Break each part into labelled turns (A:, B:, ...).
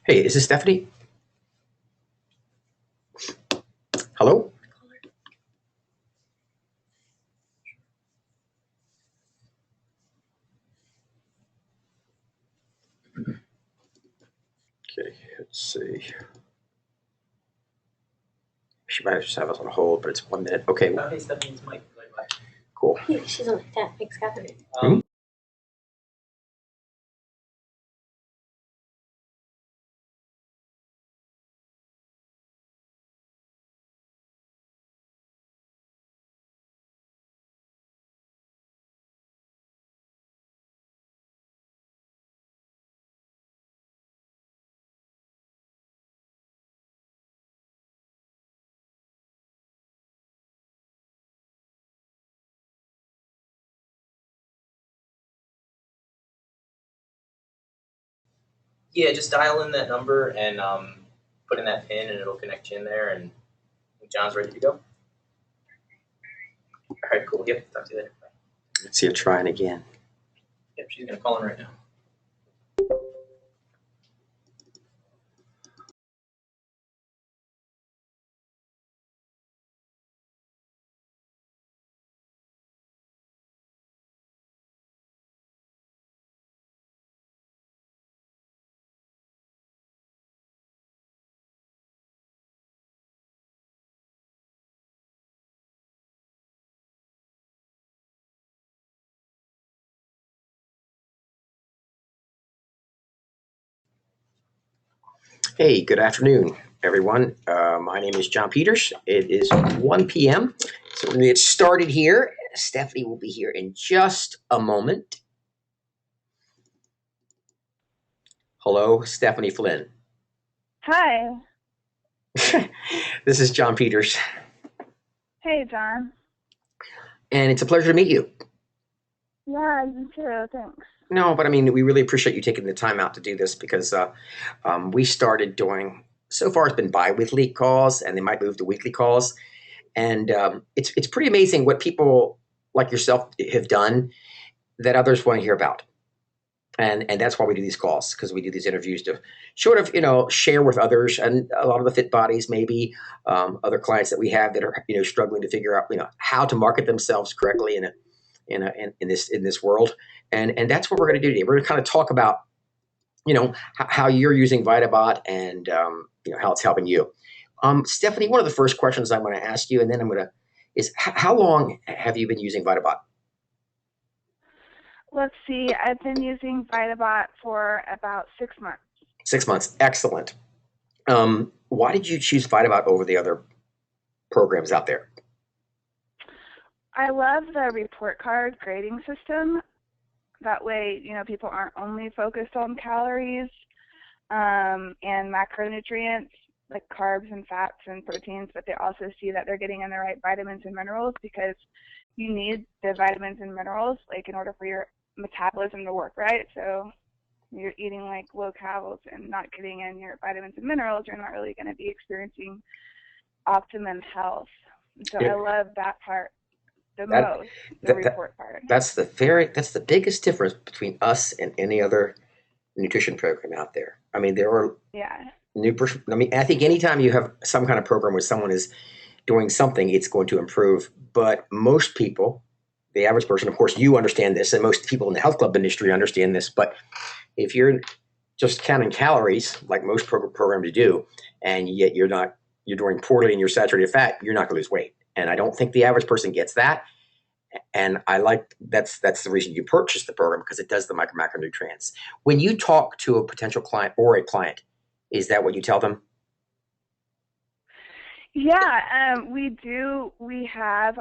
A: Hey, is this Stephanie? Hello? Okay, let's see. She might just have us on hold, but it's 1 minute. Okay,
B: Hey, Stephanie's Mike.
A: cool.
C: Yeah, she's on like that. Thanks, Catherine.
B: Yeah, just dial in that number and put in that pin, and it'll connect you in there. And John's ready to go. All right, cool. Yep. Talk to you later. Bye.
A: Let's see her trying again.
B: Yep, she's gonna call in right now.
A: Hey, good afternoon, everyone. My name is John Peters. It is 1 p.m. So we're going to get started here. Stephanie will be here in just a moment. Hello, Stephanie Flynn.
D: Hi.
A: This is John Peters,
D: Hey, John.
A: and it's a pleasure to meet you.
D: Yeah, you too. Thanks.
A: No, but I mean, we really appreciate you taking the time out to do this because we started doing, so far it's been bi-weekly calls, and they might move to weekly calls. And it's pretty amazing what people like yourself have done that others want to hear about. And that's why we do these calls, because we do these interviews to sort of share with others, and a lot of the fit bodies, maybe other clients that we have that are struggling to figure out how to market themselves correctly in this world. And that's what we're going to do today. We're going to kind of talk about how you're using Vitabot, and how it's helping you. Stephanie, one of the first questions I'm going to ask you, and then I'm going to is how long have you been using Vitabot?
D: Let's see. I've been using Vitabot for about 6 months.
A: 6 months. Excellent. Why did you choose Vitabot over the other programs out there?
D: I love the report card grading system. That way, people aren't only focused on calories and macronutrients like carbs and fats and proteins, but they also see that they're getting in the right vitamins and minerals, because you need the vitamins and minerals in order for your metabolism to work right. So you're eating low calories and not getting in your vitamins and minerals, you're not really going to be experiencing optimum health. So
A: Yeah.
D: I love that part the
A: That,
D: most, the
A: that, that
D: report part.
A: that's the biggest difference between us and any other nutrition program out there. I mean, there are
D: Yeah.
A: I mean, I think anytime you have some kind of program where someone is doing something, it's going to improve. But most people, the average person, of course, you understand this, and most people in the health club industry understand this. But if you're just counting calories, like most programs do, and yet you're doing poorly and you're saturated fat, you're not going to lose weight. And I don't think the average person gets that. And that's the reason you purchase the program, because it does the macronutrients. When you talk to a potential client or a client, is that what you tell them?
D: Yeah, we do. We have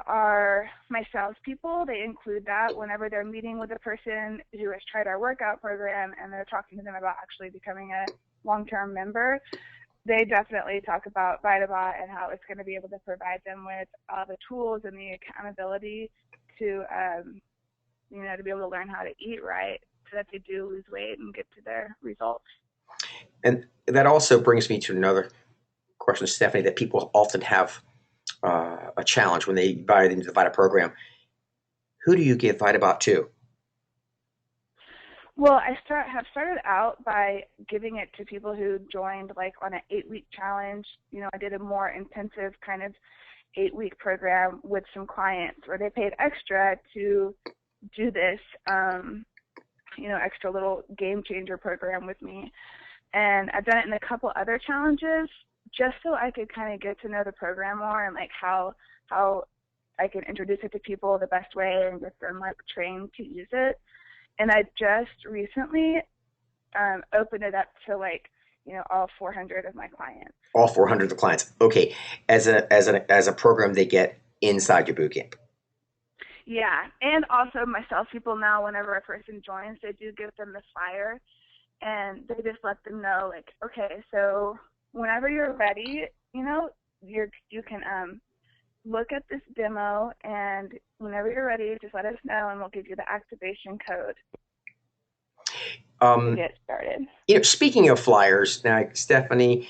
D: my salespeople. They include that whenever they're meeting with a person who has tried our workout program and they're talking to them about actually becoming a long-term member. They definitely talk about Vitabot and how it's going to be able to provide them with all the tools and the accountability to, to be able to learn how to eat right, so that they do lose weight and get to their results.
A: And that also brings me to another question, Stephanie, that people often have a challenge when they buy into the Vita program. Who do you give Vitabot to?
D: Well, have started out by giving it to people who joined like on an 8-week challenge. I did a more intensive kind of 8-week program with some clients where they paid extra to do this, extra little game changer program with me. And I've done it in a couple other challenges just so I could kind of get to know the program more and like how I can introduce it to people the best way and get them like trained to use it. And I just recently opened it up to like, all 400 of my clients.
A: All 400 of the clients. Okay. As a program they get inside your boot camp.
D: Yeah. And also my salespeople now, whenever a person joins, they do give them the flyer and they just let them know like, okay, so whenever you're ready, you can look at this demo, and whenever you're ready, just let us know, and we'll give you the activation code to get started.
A: Speaking of flyers, now, Stephanie,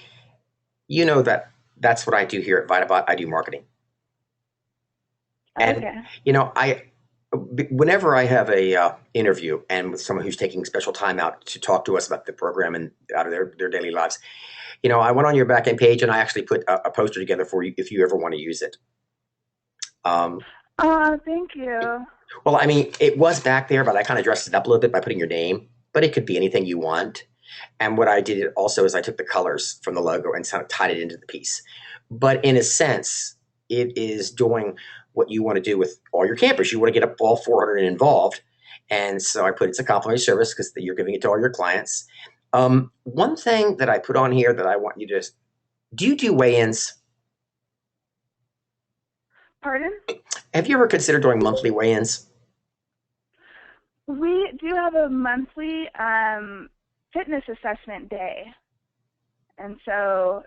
A: that's what I do here at VitaBot. I do marketing. And,
D: Okay.
A: whenever I have a interview and with someone who's taking special time out to talk to us about the program and out of their daily lives, I went on your back end page and I actually put a poster together for you if you ever want to use it.
D: Thank you.
A: Well, I mean, it was back there, but I kind of dressed it up a little bit by putting your name, but it could be anything you want. And what I did also is I took the colors from the logo and kind of tied it into the piece. But in a sense, it is doing what you want to do with all your campers. You want to get up all 400 involved. And so I put it's a complimentary service because you're giving it to all your clients. One thing that I put on here that I want you to do you do weigh-ins?
D: Pardon?
A: Have you ever considered doing monthly weigh-ins?
D: We do have a monthly fitness assessment day. And so,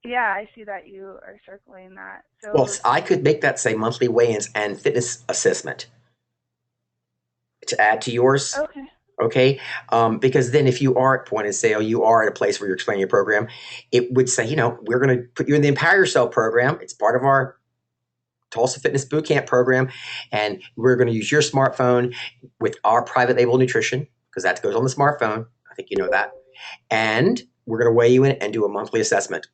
D: yeah, I see that you are circling that. So,
A: well, I could make that say monthly weigh-ins and fitness assessment to add to yours.
D: Okay.
A: Okay. Because then if you are at point of sale, you are at a place where you're explaining your program, it would say, we're going to put you in the Empower Yourself program. It's part of our Tulsa Fitness Bootcamp program, and we're going to use your smartphone with our private label nutrition because that goes on the smartphone. I think you know that. And we're going to weigh you in and do a monthly assessment.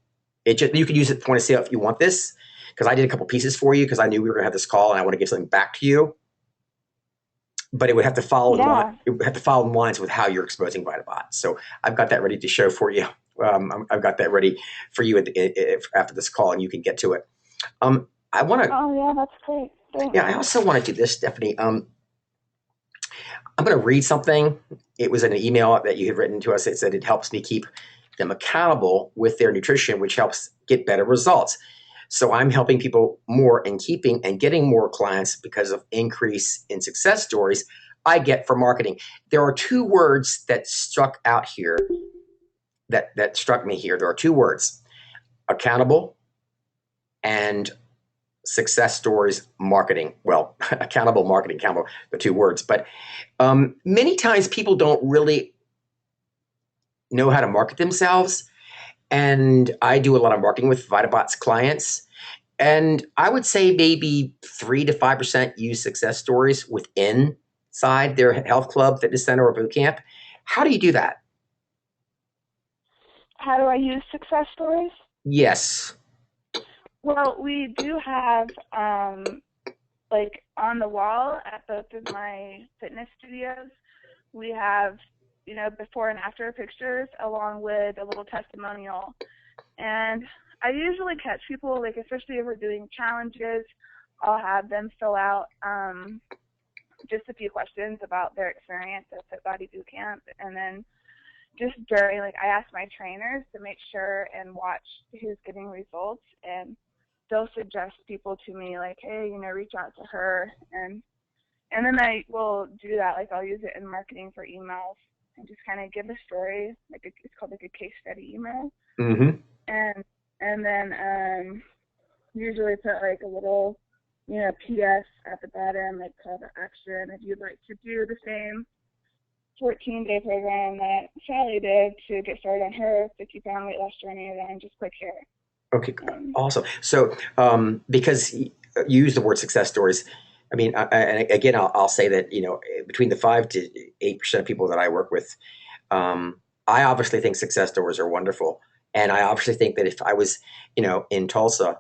A: You can use it at point of sale if you want this, because I did a couple pieces for you because I knew we were going to have this call and I want to give something back to you. But it would have to follow in lines with how you're exposing VitaBot. So I've got that ready to show for you. I've got that ready for you after this call, and you can get to it. I want to.
D: Oh yeah, that's great. Thanks.
A: Yeah, I also want to do this, Stephanie. I'm going to read something. It was in an email that you had written to us. It said it helps me keep them accountable with their nutrition, which helps get better results. So I'm helping people more and keeping and getting more clients because of increase in success stories I get from marketing. There are two words that struck out here that struck me here. There are two words: accountable and success stories marketing. Well, accountable marketing, accountable, the two words. But many times people don't really know how to market themselves. And I do a lot of marketing with VitaBot's clients. And I would say maybe 3 to 5% use success stories inside their health club, fitness center, or boot camp. How do you do that?
D: How do I use success stories?
A: Yes.
D: Well, we do have, like on the wall at both of my fitness studios, we have, before and after pictures along with a little testimonial. And I usually catch people, like especially if we're doing challenges, I'll have them fill out just a few questions about their experience at Fit Body Boot Camp. And then just during, I ask my trainers to make sure and watch who's getting results, and they'll suggest people to me like, hey, reach out to her, and then I will do that. I'll use it in marketing for emails and just kind of give a story, it's called a case study email.
A: Mm-hmm.
D: And then usually put a little, PS at the bottom, call to action if you'd like to do the same 14-day program that Sally did to get started on her 50-pound weight loss journey, then just click here.
A: Okay, awesome. So because you use the word success stories, I mean, and again, I'll say that, between the 5 to 8% of people that I work with, I obviously think success stories are wonderful. And I obviously think that if I was, in Tulsa,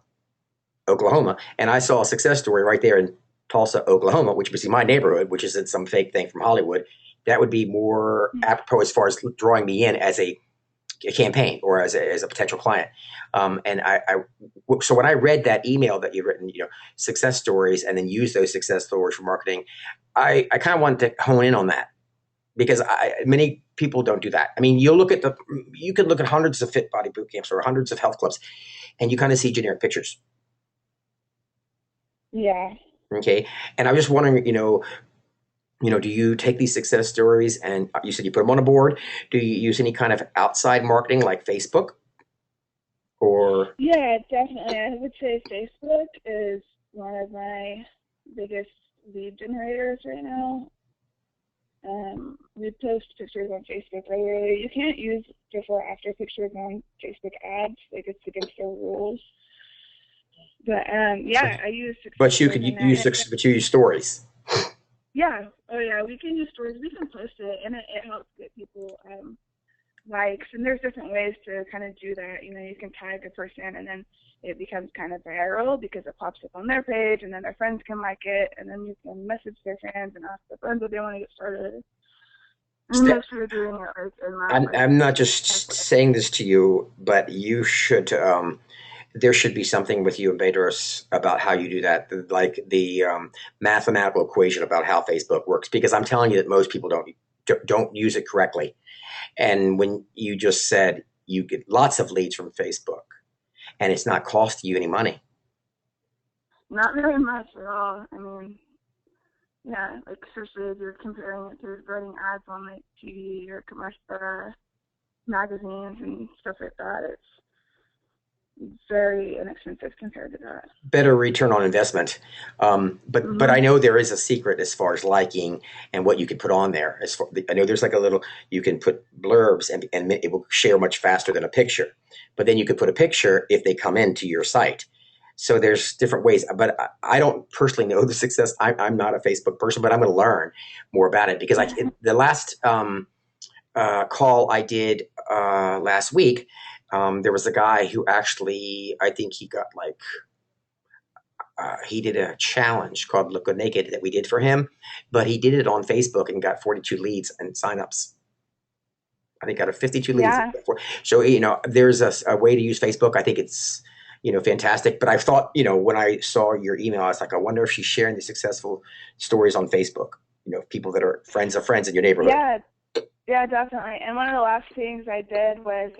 A: Oklahoma, and I saw a success story right there in Tulsa, Oklahoma, which was in my neighborhood, which isn't some fake thing from Hollywood, that would be more apropos as far as drawing me in as a campaign or as a potential client. And so when I read that email that you've written, success stories, and then use those success stories for marketing, I kind of wanted to hone in on that because many people don't do that. I mean, you can look at hundreds of fit body boot camps or hundreds of health clubs, and you kind of see generic pictures.
D: Yeah.
A: Okay. And I was just wondering, do you take these success stories and you said you put them on a board? Do you use any kind of outside marketing like Facebook or?
D: Yeah, definitely. I would say Facebook is one of my biggest lead generators right now. We post pictures on Facebook regularly. You can't use before after pictures on Facebook ads. Like, it's against their rules. But yeah, I use success
A: But you could
D: stories on that.
A: but you use stories.
D: Yeah. Oh yeah, we can use stories. We can post it, and it helps get people likes. And there's different ways to kind of do that. You can tag a person, and then it becomes kind of viral because it pops up on their page, and then their friends can like it, and then you can message their friends and ask their friends if they want to get started. And make sure you're doing it like in that.
A: I'm not just saying this to you, but you should. There should be something with you and Bedros about how you do that, like the mathematical equation about how Facebook works. Because I'm telling you that most people don't use it correctly. And when you just said you get lots of leads from Facebook, and it's not costing you any money.
D: Not very much at all. I mean, yeah, like especially if you're comparing it to running ads on like TV or commercial or magazines and stuff like that, it's very inexpensive compared to that.
A: Better return on investment. But I know there is a secret as far as liking and what you can put on there. I know there's like a little, you can put blurbs and it will share much faster than a picture. But then you could put a picture if they come into your site. So there's different ways, but I don't personally know the success. I'm not a Facebook person, but I'm going to learn more about it because the last call I did last week, there was a guy who actually, I think he got like, he did a challenge called Look Good Naked that we did for him, but he did it on Facebook and got 42 leads and signups. I think got a 52 leads.
D: Yeah.
A: So, there's a way to use Facebook. I think it's, fantastic. But I thought, when I saw your email, I was like, I wonder if she's sharing the successful stories on Facebook, people that are friends of friends in your neighborhood.
D: Yeah, definitely. And one of the last things I did was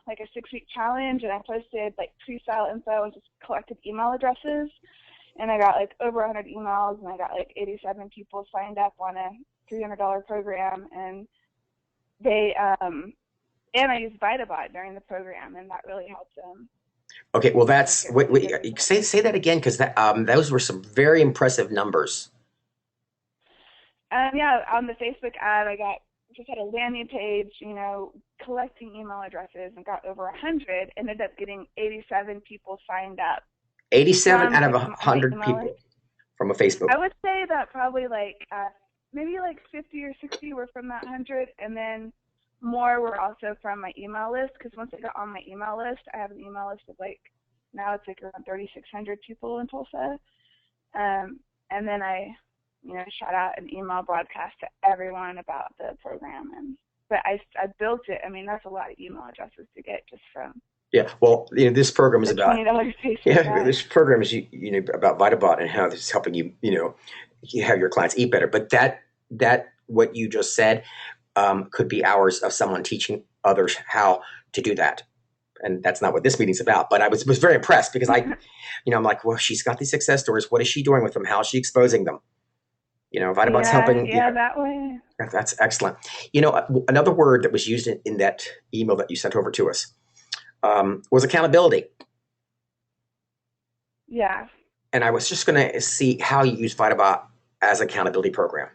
D: like a 6-week challenge, and I posted like pre-sale info and just collected email addresses. And I got like over 100 emails, and I got like 87 people signed up on a $300 program. And and I used VitaBot during the program, and that really helped them.
A: Okay, well, that's say that again, because those were some very impressive numbers.
D: Yeah, on the Facebook ad, I just had a landing page, collecting email addresses, and got over 100. Ended up getting 87 people signed up.
A: 87 out of 100 people from a Facebook.
D: I would say that probably maybe 50 or 60 were from that 100, and then more were also from my email list, because once I got on my email list, I have an email list of now it's around 3,600 people in Tulsa. And then I shot out an email broadcast to everyone about the program. But I built it. I mean, that's a lot of email addresses to get just from.
A: Yeah, well, this program is about.
D: Yeah,
A: this program is about VitaBot and how this is helping you you have your clients eat better. But that what you just said could be hours of someone teaching others how to do that, and that's not what this meeting's about. But I was very impressed because I'm like, well, she's got these success stories. What is she doing with them? How is she exposing them? VitaBot's helping.
D: Yeah, that way.
A: That's excellent. Another word that was used in that email that you sent over to us was accountability.
D: Yeah.
A: And I was just going to see how you use VitaBot as an accountability program.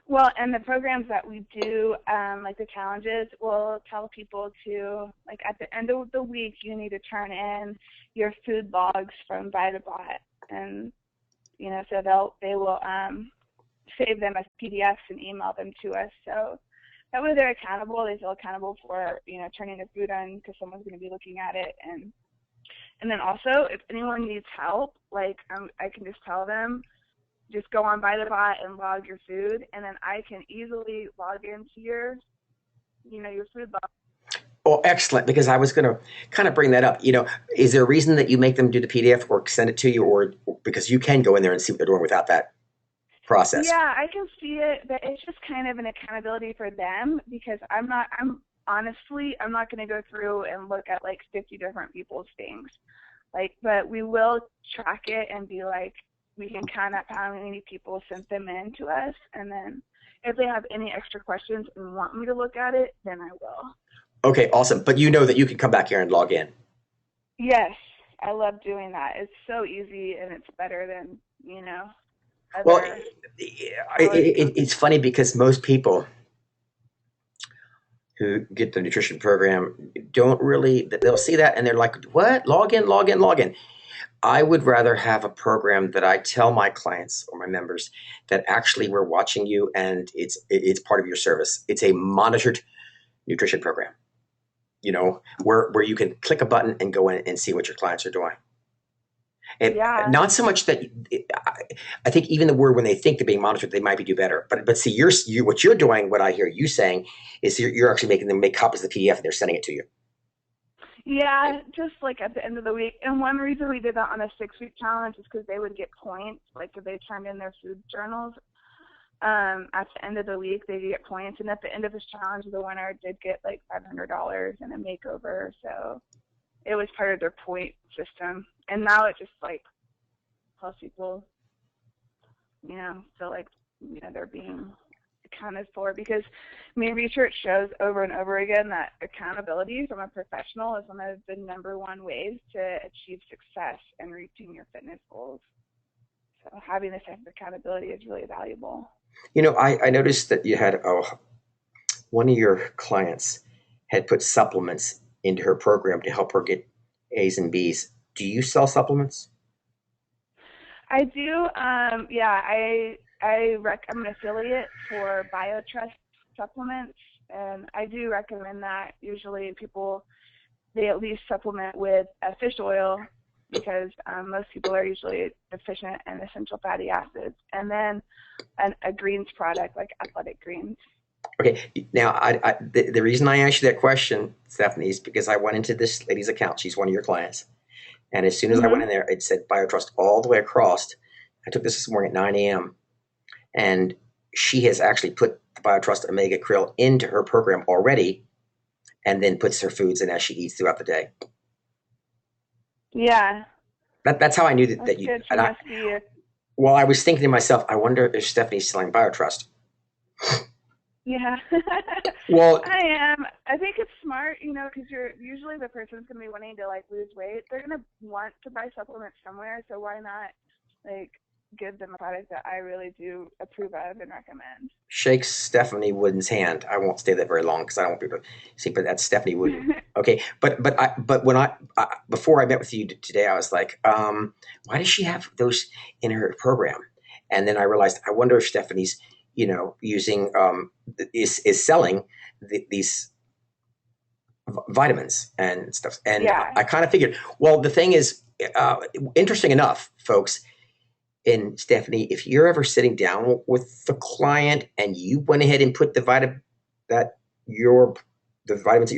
D: Well, and the programs that we do, like the challenges, we'll tell people to, at the end of the week, you need to turn in your food logs from VitaBot. And, So they will save them as PDFs and email them to us. So that way they're accountable. They feel accountable for, turning the food in because someone's going to be looking at it. And then also, if anyone needs help, I can just tell them, just go on Buy the Bot and log your food, and then I can easily log into your food log.
A: Oh, excellent, because I was going to kind of bring that up. Is there a reason that you make them do the PDF or send it to you, or because you can go in there and see what they're doing without that process?
D: Yeah, I can see it, but it's just kind of an accountability for them because I'm not going to go through and look at 50 different people's things. But we will track it and be we can count up how many people sent them in to us, and then if they have any extra questions and want me to look at it, then I will.
A: Okay, awesome. But you know that you can come back here and log in.
D: Yes, I love doing that. It's so easy, and it's better than,
A: Well,
D: other.
A: it's funny because most people who get the nutrition program don't really, they'll see that and they're like, what? Log in, log in, log in. I would rather have a program that I tell my clients or my members that actually we're watching you and it's part of your service. It's a monitored nutrition program, where you can click a button and go in and see what your clients are doing. And not so much that I think even the word when they think they're being monitored, they might be do better. But see, what you're doing, what I hear you saying, is you're actually making them make copies of the PDF and they're sending it to you.
D: Yeah, just at the end of the week. And one reason we did that on a 6-week challenge is because they would get points, if they turned in their food journals. At the end of the week, they get points. And at the end of this challenge, the winner did get $500 and a makeover. So it was part of their point system. And now it just helps people, feel they're being accounted for, because research shows over and over again that accountability from a professional is one of the number one ways to achieve success in reaching your fitness goals. So having this type of accountability is really valuable.
A: I noticed that you had one of your clients had put supplements into her program to help her get A's and B's. Do you sell supplements?
D: I do. I'm an affiliate for BioTrust supplements, and I do recommend that. Usually they at least supplement with fish oil because most people are usually deficient in essential fatty acids, and then a greens product like athletic greens.
A: Okay, now the reason I asked you that question, Stephanie, is because I went into this lady's account. She's one of your clients. And as soon as I went in there, it said BioTrust all the way across. I took this morning at 9 a.m. And she has actually put the BioTrust Omega Krill into her program already and then puts her foods in as she eats throughout the day.
D: Yeah.
A: That's how I knew that you.
D: Good.
A: Well, I was thinking to myself, I wonder if Stephanie's selling BioTrust.
D: Yeah.
A: Well,
D: I am. I think it's smart, because you're usually the person's going to be wanting to lose weight. They're going to want to buy supplements somewhere, so why not give them a product that I really do approve of and recommend.
A: Shakes Stephanie Wooden's hand. I won't stay there very long because I don't want people to see, but that's Stephanie Wooden. Okay, but when I before I met with you today, I was like, why does she have those in her program? And then I realized, I wonder if Stephanie's, using is selling these vitamins and stuff. And I kind of figured, well, the thing is, interesting enough, folks. And Stephanie, if you're ever sitting down with the client and you went ahead and put the vitamins that you're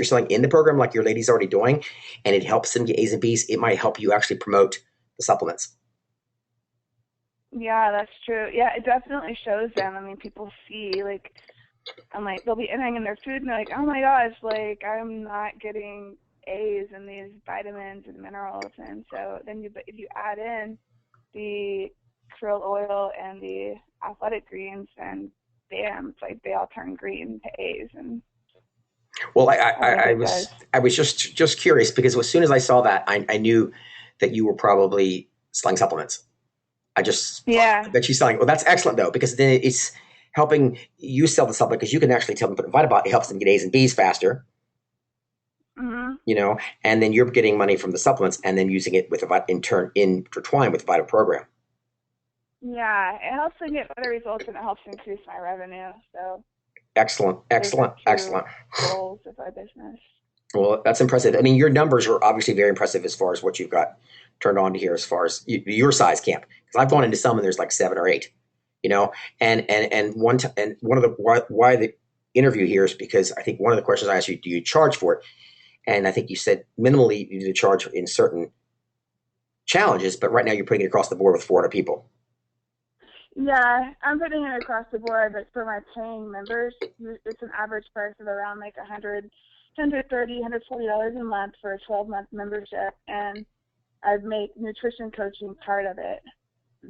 A: selling in the program, like your lady's already doing, and it helps them get A's and B's, it might help you actually promote the supplements.
D: Yeah, that's true. Yeah, it definitely shows them. People see, they'll be entering in their food and they're like, oh my gosh, I'm not getting A's and these vitamins and minerals. And so then if you add in the krill oil and the athletic greens, and bam, it's they all turn green to A's. And
A: well, I was just curious because as soon as I saw that, I knew that you were probably selling supplements. I just that she's selling. Well, that's excellent though, because then it's helping you sell the supplement because you can actually tell them to put Vitabot. It helps them get A's and B's faster. Mm-hmm. And then you're getting money from the supplements and then using it with intertwined with the Vita program.
D: Yeah, it helps me get better results and it helps increase my revenue. So
A: Excellent,
D: those are
A: excellent,
D: two
A: excellent.
D: goals of our business.
A: Well, that's impressive. I mean, your numbers are obviously very impressive as far as what you've got turned on to here, as far as your size camp. Because I've gone into some and there's like 7 or 8, you know. And one of the why the interview here is because I think one of the questions I asked you, do you charge for it? And I think you said minimally you do charge in certain challenges, but right now you're putting it across the board with 400 people.
D: Yeah, I'm putting it across the board, but for my paying members, it's an average price of around like $130, $140 a month for a 12-month membership, and I've made nutrition coaching part of it.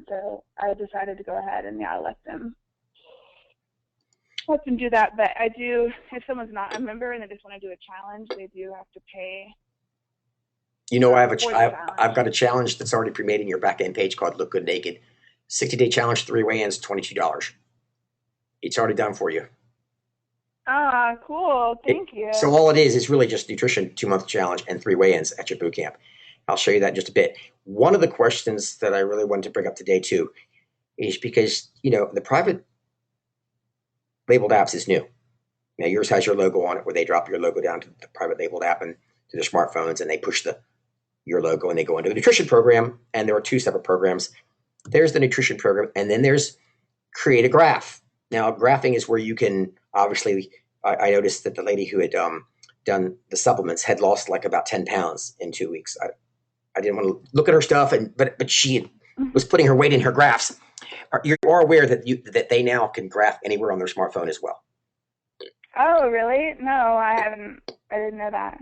D: So I decided to go ahead and let them do that. But I do, if someone's not a member and they just want to do a challenge, they do have to pay
A: You know,
D: for the
A: I've
D: challenge.
A: got a challenge that's already pre-made in your back end page called Look Good Naked. 60-day challenge, 3 weigh-ins, $22. It's already done for you.
D: Ah, cool. Thank
A: So
D: you.
A: all it is really just nutrition, 2 month challenge, and 3 weigh-ins at your boot camp. I'll show you that in just a bit. One of the questions that I really wanted to bring up today too is because the private labeled apps is new. Now yours has your logo on it, where they drop your logo down to the private labeled app and to their smartphones, and they push your logo and they go into the nutrition program. And there are 2 separate programs. There's the nutrition program, and then there's create a graph. Now, graphing is where you can obviously. I noticed that the lady who had done the supplements had lost like about 10 pounds in 2 weeks. I didn't want to look at her stuff, but she was putting her weight in her graphs. You are aware that they now can graph anywhere on their smartphone as well.
D: Oh, really? No, I haven't. I didn't know that.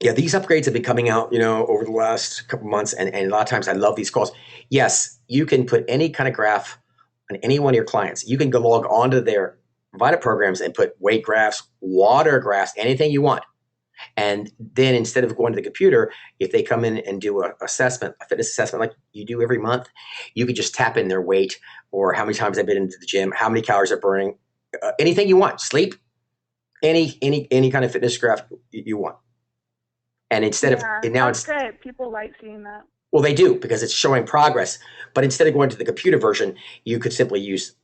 A: Yeah, these upgrades have been coming out, over the last couple months, and a lot of times I love these calls. Yes, you can put any kind of graph on any one of your clients. You can go log onto their Vita programs and put weight graphs, water graphs, anything you want. And then instead of going to the computer, if they come in and do a fitness assessment like you do every month, you could just tap in their weight or how many times they've been into the gym, how many calories they're burning, anything you want, sleep, any kind of fitness graph you want. And instead of
D: Yeah,
A: and now
D: that's
A: it's
D: great. People like seeing that.
A: well, they do because it's showing progress. But instead of going to the computer version, you could simply use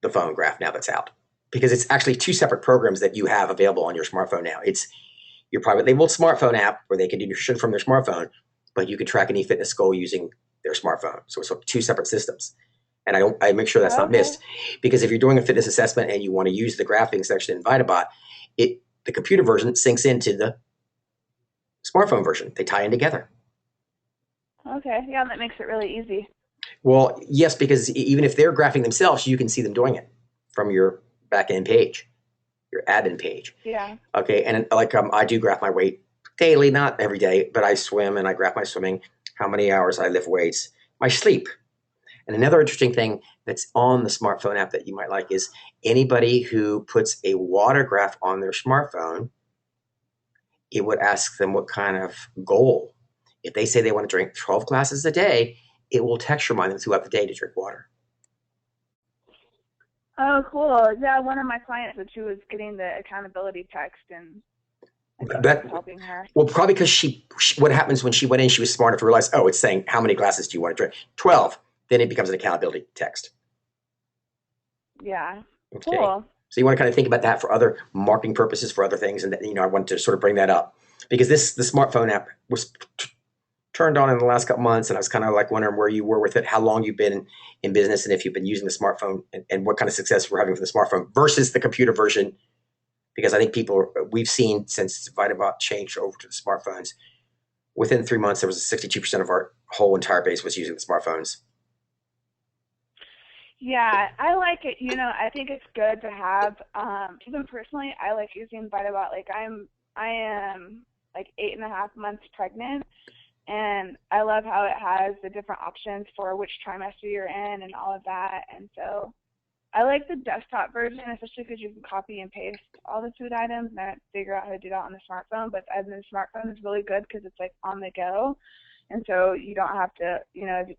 A: the phone graph now that's out because it's actually 2 separate programs that you have available on your smartphone now. It's your private labeled smartphone app where they can do nutrition from their smartphone, but you can track any fitness goal using their smartphone. So it's 2 separate systems. And I make sure that's not
D: Okay.
A: missed because if you're doing a fitness assessment and you want to use the graphing section in VitaBot, the computer version syncs into the smartphone version. They tie in together.
D: Okay. Yeah, that makes it really easy.
A: Well, yes, because even if they're graphing themselves, you can see them doing it from your back end page, your admin page.
D: Yeah.
A: Okay, and like I do graph my weight daily, not every day, but I swim and I graph my swimming, how many hours I lift weights, my sleep. And another interesting thing that's on the smartphone app that you might like is anybody who puts a water graph on their smartphone, it would ask them what kind of goal. If they say they want to drink 12 glasses a day, it will text remind them throughout the day to drink water.
D: Oh, cool. Yeah, one of my clients said she was getting the accountability text, and I think that was
A: That
D: helping her.
A: Well, probably because what happens when she went in, she was smart enough to realize, oh, it's saying how many glasses do you want to drink? 12. Then it becomes an accountability text.
D: Yeah.
A: Okay.
D: Cool.
A: So you want to kind of think about that for other marketing purposes, for other things, and I want to sort of bring that up because the smartphone app was turned on in the last couple months, and I was kind of like wondering where you were with it, how long you've been in business, and if you've been using the smartphone, and what kind of success we're having with the smartphone versus the computer version. Because I think we've seen since VitaBot changed over to the smartphones, within 3 months, there was 62% of our whole entire base was using the smartphones.
D: Yeah, I like it. I think it's good to have. Even personally, I like using VitaBot. Like I am like 8.5 months pregnant, and I love how it has the different options for which trimester you're in and all of that. And so I like the desktop version, especially because you can copy and paste all the food items and then figure out how to do that on the smartphone. But the smartphone is really good because it's like on the go. And so you don't have to,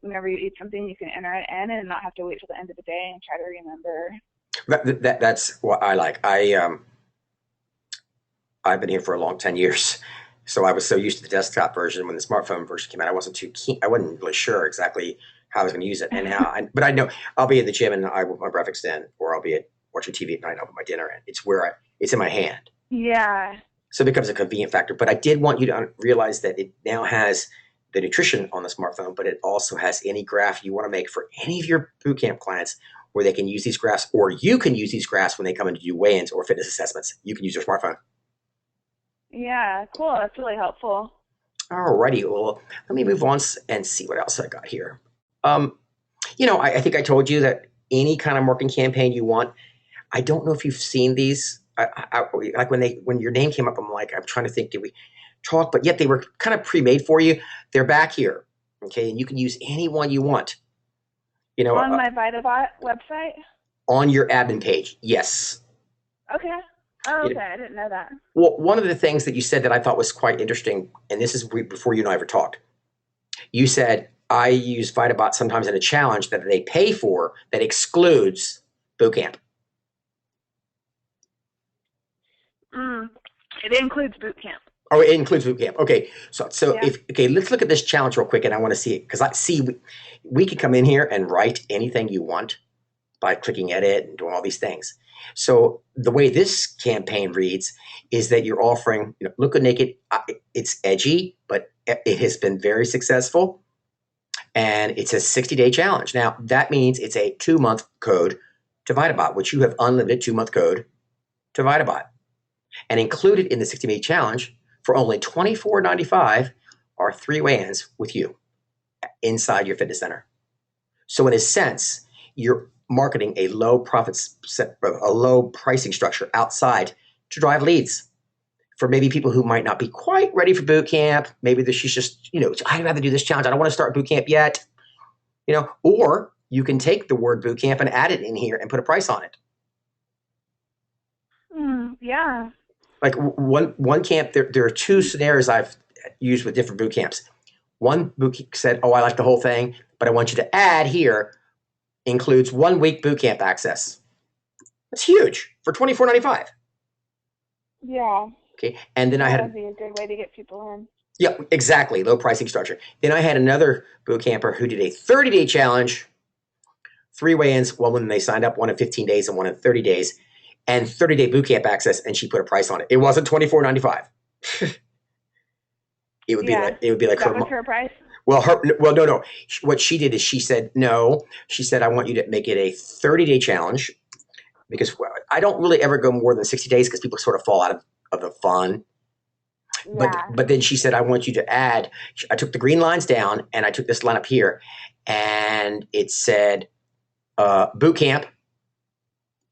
D: whenever you eat something, you can enter it in and not have to wait till the end of the day and try to remember.
A: That's what I like. I've been here for a long 10 years, so I was so used to the desktop version. When the smartphone version came out, I wasn't too keen. I wasn't really sure exactly how I was going to use it and how. But I know I'll be at the gym and I will put my breakfast in, or I'll be watching TV at night. And I'll put my dinner in. It's in my hand.
D: Yeah.
A: So it becomes a convenient factor. But I did want you to realize that it now has the nutrition on the smartphone, but it also has any graph you want to make for any of your boot camp clients where they can use these graphs, or you can use these graphs when they come in to do weigh-ins or fitness assessments. You can use your smartphone.
D: Yeah, cool. That's really helpful.
A: Alrighty, well, let me move on and see what else I got here. I think I told you that any kind of marketing campaign you want. I don't know if you've seen these. Like when your name came up, I'm trying to think, did we talk? But yet they were kind of pre-made for you. They're back here, okay, and you can use any one you want.
D: On my VitaBot website.
A: On your admin page, yes.
D: Okay. Oh, okay. I didn't know that.
A: Well, one of the things that you said that I thought was quite interesting, and this is before you and I ever talked. You said, I use VitaBot sometimes in a challenge that they pay for that excludes boot camp.
D: It includes boot camp.
A: Oh, it includes boot camp. Okay, so
D: Yeah.
A: let's look at this challenge real quick, and I want to see it because we can come in here and write anything you want by clicking edit and doing all these things. So the way this campaign reads is that you're offering, Look Good Naked. It's edgy, but it has been very successful, and it's a 60-day challenge. Now that means it's a 2-month code to VitaBot, which you have unlimited 2-month code to VitaBot, and included in the 60-day challenge for only $24.95 are 3 weigh-ins with you inside your fitness center. So in a sense, you're marketing a low pricing structure outside to drive leads for maybe people who might not be quite ready for boot camp. Maybe she's just, I'd rather do this challenge. I don't want to start boot camp yet, or you can take the word boot camp and add it in here and put a price on it.
D: Yeah.
A: Like one camp, there are 2 scenarios I've used with different boot camps. One boot camp said, I like the whole thing, but I want you to add here includes 1 week boot camp access. That's huge for $24.95.
D: Yeah.
A: Okay, and then
D: that would be a good way to get people in.
A: Yeah, exactly. Low pricing structure. Then I had another boot camper who did a 30-day challenge, 3 weigh-ins, one when they signed up, one in 15 days and one in 30 days, and 30-day boot camp access, and she put a price on it. It wasn't $24.95. It would be like
D: that was her price.
A: Well, no. What she did is she said no. She said, I want you to make it a 30-day challenge because I don't really ever go more than 60 days because people sort of fall out of the fun.
D: Yeah.
A: But then she said, I want you to add. I took the green lines down and I took this line up here, and it said boot camp,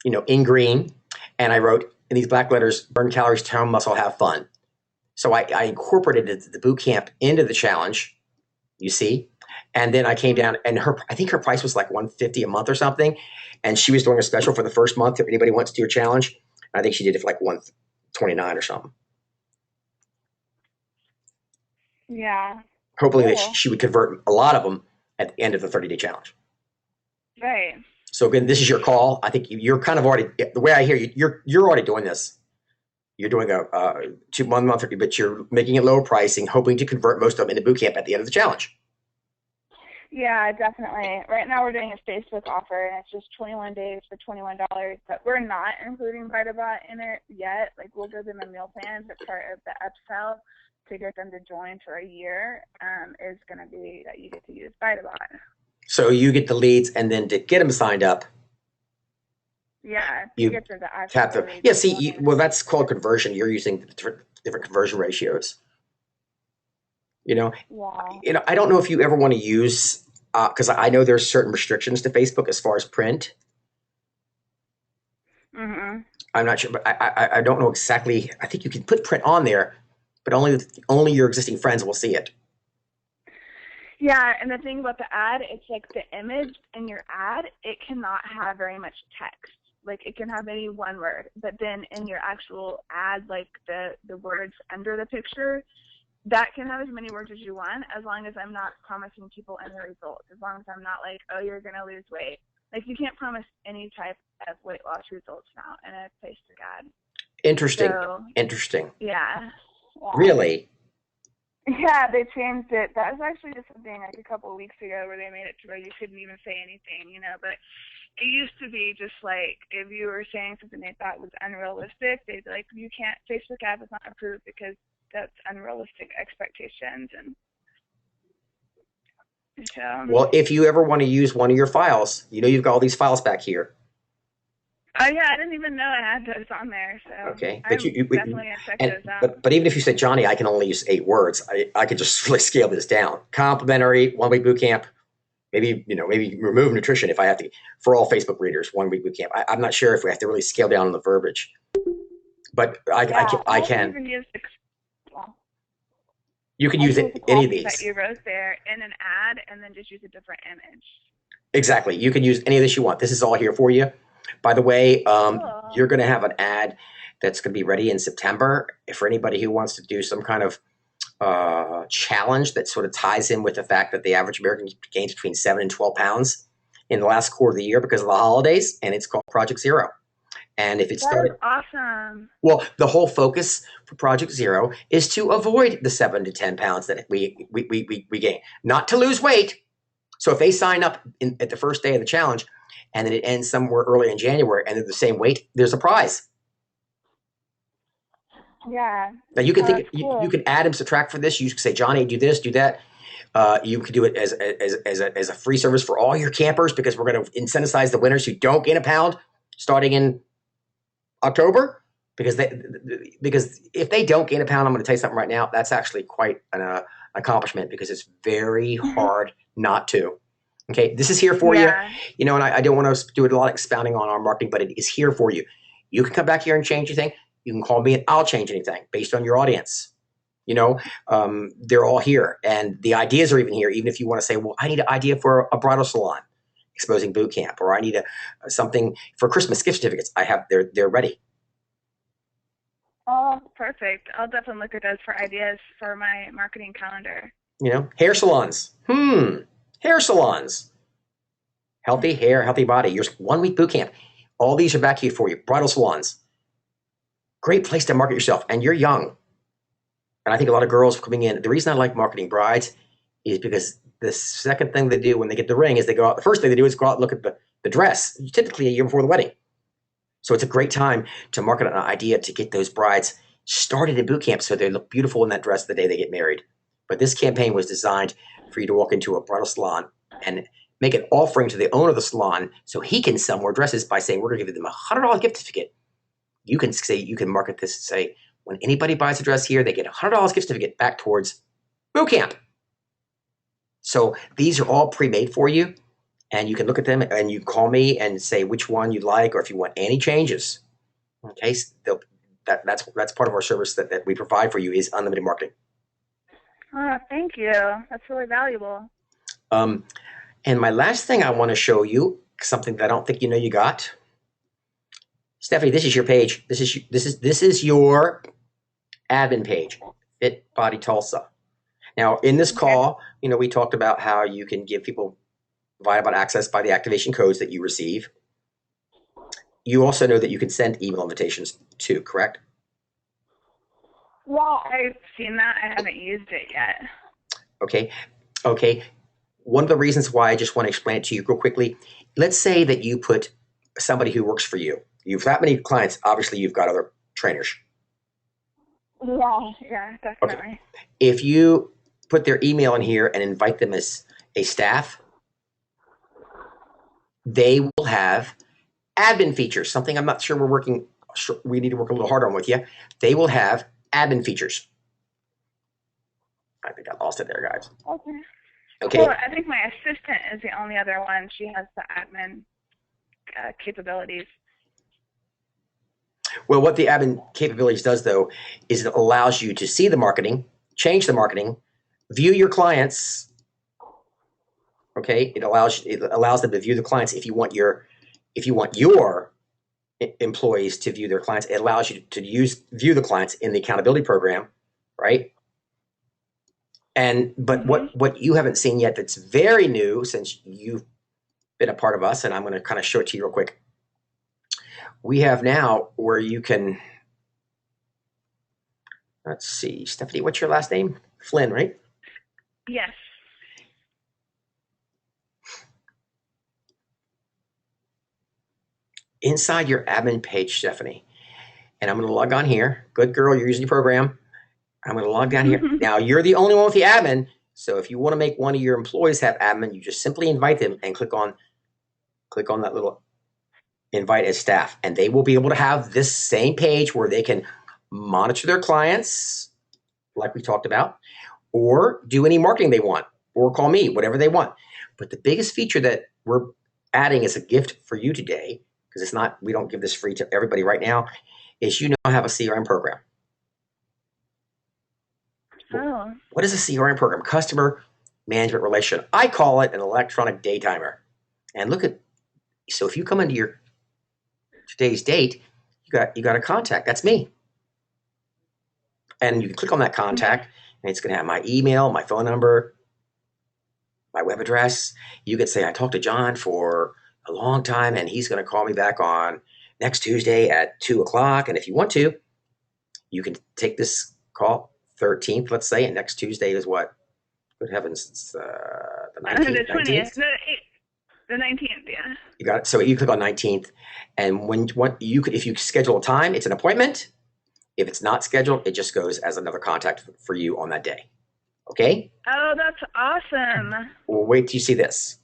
A: in green, and I wrote in these black letters, burn calories, tone muscle, have fun. So I incorporated the boot camp into the challenge. You see, and then I came down, and I think her price was like $150 a month or something, and she was doing a special for the first month if anybody wants to do a challenge. I think she did it for like $129 or something.
D: Yeah.
A: Hopefully that she would convert a lot of them at the end of the 30-day challenge.
D: Right.
A: So again, this is your call. I think you're kind of already, the way I hear you, you're already doing this. You're doing a 2-month, but you're making it lower pricing, hoping to convert most of them into boot camp at the end of the challenge.
D: Yeah, definitely. Right now we're doing a Facebook offer, and it's just 21 days for $21, but we're not including VitaBot in it yet. Like, we'll give them a meal plan, but part of the upsell to get them to join for a year is going to be that you get to use VitaBot.
A: So you get the leads, and then to get them signed up,
D: yeah,
A: you
D: get to the
A: tap them. Yeah, see, well, that's called conversion. You're using different conversion ratios.
D: Yeah.
A: I don't know if you ever want to use, because I know there's certain restrictions to Facebook as far as print.
D: Mm-hmm.
A: I'm not sure, but I don't know exactly. I think you can put print on there, but only your existing friends will see it.
D: Yeah, and the thing about the ad, it's like the image in your ad, it cannot have very much text. Like, it can have maybe one word, but then in your actual ad, like the words under the picture, that can have as many words as you want, as long as I'm not promising people any results. As long as I'm not like, oh, you're going to lose weight. Like, you can't promise any type of weight loss results now in a Facebook ad.
A: Interesting.
D: So,
A: Interesting.
D: Yeah.
A: Really?
D: Yeah, they changed it. That was actually just something like a couple of weeks ago where they made it to where you couldn't even say anything, but it used to be just like if you were saying something they thought was unrealistic, they'd be like, you can't, Facebook ad is not approved because that's unrealistic expectations. And so,
A: Well, if you ever want to use one of your files, you've got all these files back here.
D: oh yeah, I didn't even know I had those on there. So
A: Okay, but
D: I'm definitely gonna check
A: and
D: those out.
A: but even if you said, Johnny, I can only use 8 words, I could just really scale this down. Complimentary 1 week boot camp. Maybe remove nutrition if I have to, for all Facebook readers. 1 week boot camp. I'm not sure if we have to really scale down on the verbiage, but I
D: can
A: can.
D: even use the well,
A: You can
D: I
A: use
D: can use the
A: any of
D: copy that
A: these.
D: you wrote there in an ad, and then just use a different image.
A: Exactly. You can use any of this you want. This is all here for you. By the way,
D: Cool.
A: you're going to have an ad that's going to be ready in September for anybody who wants to do some kind of challenge that sort of ties in with the fact that the average American gains between 7 and 12 pounds in the last quarter of the year because of the holidays, and it's called Project Zero. And if it started,
D: awesome.
A: Well, the whole focus for Project Zero is to avoid the 7 to 10 pounds that we gain, not to lose weight. So if they sign up at the first day of the challenge and then it ends somewhere early in January and they're the same weight, there's a prize.
D: Yeah.
A: Now you can
D: cool.
A: you can add and subtract for this. You can say, Johnny, do this, do that. You can do it as a free service for all your campers because we're going to incentivize the winners who don't gain a pound starting in October. Because if they don't gain a pound, I'm going to tell you something right now. That's actually quite an accomplishment because it's very hard not to. Okay, this is here for you. And I don't want to do a lot of expounding on our marketing, but it is here for you. You can come back here and change anything. You can call me and I'll change anything based on your audience. They're all here, and the ideas are even here. Even if you want to say, well, I need an idea for a bridal salon, exposing boot camp, or I need something for Christmas gift certificates. They're ready.
D: Oh, perfect. I'll definitely look at those for ideas for my marketing calendar.
A: Hair salons. Hair salons. Healthy hair, healthy body. Your 1 week boot camp. All these are back here for you. Bridal salons. Great place to market yourself. And you're young. And I think a lot of girls coming in. The reason I like marketing brides is because the second thing they do when they get the ring is they go out. The first thing they do is go out and look at the dress, typically a year before the wedding. So it's a great time to market an idea to get those brides started in boot camp so they look beautiful in that dress the day they get married. But this campaign was designed for you to walk into a bridal salon and make an offering to the owner of the salon so he can sell more dresses by saying, we're going to give them a $100 gift certificate. You can market this and say, when anybody buys a dress here, they get a $100 gift certificate back towards boot camp. So these are all pre-made for you. And you can look at them and you call me and say which one you like or if you want any changes. Okay, that's part of our service that we provide for you is unlimited marketing.
D: Oh, thank you. That's really valuable.
A: And my last thing I want to show you, something that I don't think you got. Stephanie, this is your page. This is your admin page, Fit Body Tulsa. Now, in this call, we talked about how you can give people Vitabot access by the activation codes that you receive. You also know that you can send email invitations too, correct?
D: Well, I've seen that. I haven't used it yet.
A: Okay. One of the reasons why I just want to explain it to you real quickly, let's say that you put somebody who works for you. You've that many clients, obviously you've got other trainers.
D: Yeah, definitely.
A: Okay. If you put their email in here and invite them as a staff, they will have admin features, something I'm not sure we need to work a little harder on with you. They will have admin features. I think I lost it there, guys. Okay.
D: Well, I think my assistant is the only other one. She has the admin capabilities.
A: Well, what the admin capabilities does, though, is it allows you to see the marketing, change the marketing, view your clients. Okay, it allows them to view the clients. If you want your employees to view their clients, it allows you to view the clients in the accountability program, right? But what you haven't seen yet that's very new since you've been a part of us, and I'm going to kind of show it to you real quick. We have now where you can, let's see, Stephanie, what's your last name? Flynn, right?
D: Yes.
A: Inside your admin page, Stephanie, and I'm going to log on here. Good girl, you're using your program. I'm going to log down here. Now, you're the only one with the admin, so if you want to make one of your employees have admin, you just simply invite them and click on that little invite as staff, and they will be able to have this same page where they can monitor their clients, like we talked about, or do any marketing they want, or call me, whatever they want. But the biggest feature that we're adding as a gift for you today, because it's not, we don't give this free to everybody right now, is you now have a CRM program.
D: Oh.
A: What is a CRM program? Customer Management Relation. I call it an electronic day timer. And look at, so if you come into your today's date, you got a contact. That's me. And you can click on that contact, and it's going to have my email, my phone number, my web address. You could say, I talked to John for a long time, and he's going to call me back on next Tuesday at 2:00. And if you want to, you can take this call 13th, let's say, and next Tuesday is what? Good heavens, it's the 19th.
D: The 20th. The 19th, yeah.
A: You got it. So you click on 19th, and if you schedule a time, it's an appointment. If it's not scheduled, it just goes as another contact for you on that day. Okay?
D: Oh, that's awesome.
A: Well, wait till you see this.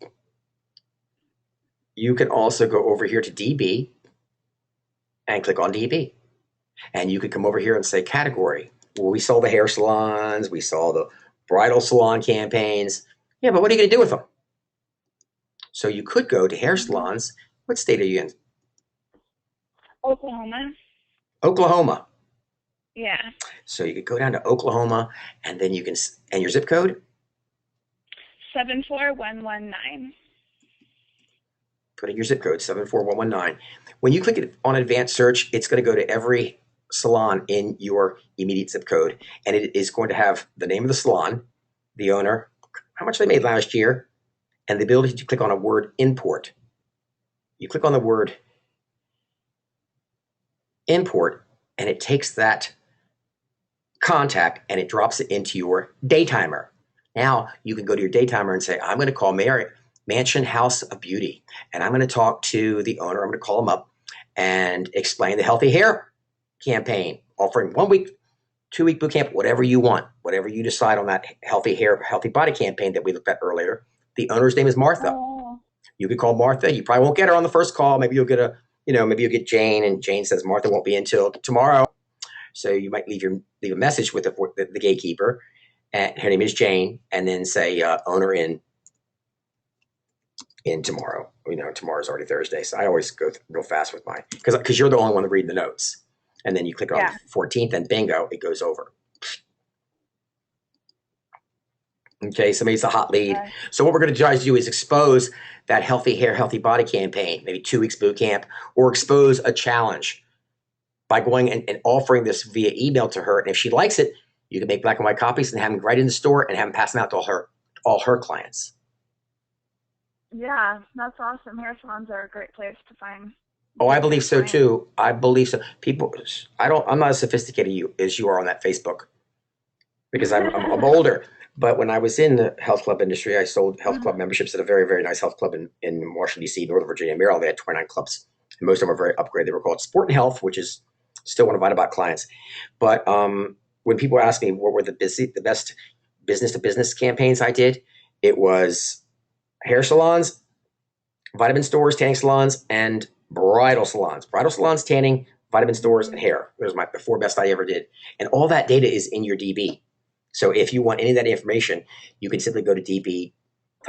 A: You can also go over here to DB and click on DB. And you could come over here and say category. Well, we saw the hair salons. We saw the bridal salon campaigns. Yeah, but what are you going to do with them? So you could go to hair salons. What state are you in?
D: Oklahoma.
A: Oklahoma.
D: Yeah.
A: So you could go down to Oklahoma, and then you can, and your zip code?
D: 74119.
A: Put in your zip code, 74119. When you click it on advanced search, it's going to go to every salon in your immediate zip code, and it is going to have the name of the salon, the owner, how much they made last year, and the ability to click on a word import. You click on the word import, and it takes that contact and it drops it into your day timer. Now you can go to your day timer and say, I'm going to call Mansion House of Beauty, and I'm going to talk to the owner. I'm going to call him up and explain the healthy hair campaign, offering 1 week, 2 week boot camp, whatever you want, whatever you decide on that healthy hair, healthy body campaign that we looked at earlier. The owner's name is Martha.
D: Oh.
A: You could call Martha. You probably won't get her on the first call. Maybe you'll get maybe you'll get Jane, and Jane says Martha won't be until tomorrow. So you might leave a message with the gatekeeper, and her name is Jane, and then say owner in tomorrow. Tomorrow's already Thursday, so I always go real fast with mine because you're the only one that reading the notes, and then you click on the 14th, and bingo, it goes over. Okay, so maybe it's a hot lead.
D: Okay.
A: So what we're going to try to do is expose that healthy hair, healthy body campaign, maybe 2 weeks boot camp, or expose a challenge by going and offering this via email to her. And if she likes it, you can make black and white copies and have them right in the store and have them pass them out to all her clients.
D: Yeah, that's awesome. Hair salons are a great place to find.
A: Oh, I believe so too. I believe so. I'm not as sophisticated as you are on that Facebook, because I'm older. But when I was in the health club industry, I sold health club memberships at a very, very nice health club in Washington, D.C., Northern Virginia, and Maryland. They had 29 clubs. And most of them were very upgraded. They were called Sport and Health, which is still one of VitaBot clients. But when people ask me what were the best business-to-business campaigns I did, it was hair salons, vitamin stores, tanning salons, and bridal salons. Bridal salons, tanning, vitamin stores, and hair. Those are the 4 best I ever did. And all that data is in your DB. So if you want any of that information, you can simply go to DB,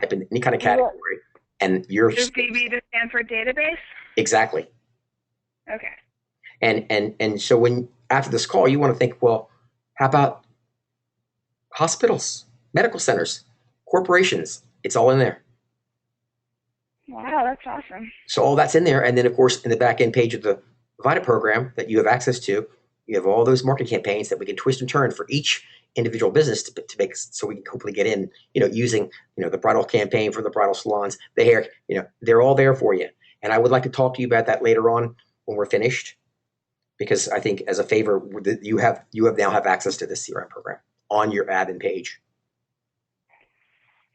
A: type in any kind of category, and your
D: Does DB to stand for database?
A: Exactly.
D: Okay.
A: And so when after this call, you want to think, well, how about hospitals, medical centers, corporations? It's all in there.
D: Wow, that's awesome.
A: So all that's in there. And then, of course, in the back end page of the Vita program that you have access to, you have all those marketing campaigns that we can twist and turn for each individual business to make, so we can hopefully get in, using, the bridal campaign for the bridal salons, the hair, they're all there for you. And I would like to talk to you about that later on when we're finished, because I think as a favor, you now have access to this CRM program. on your admin page.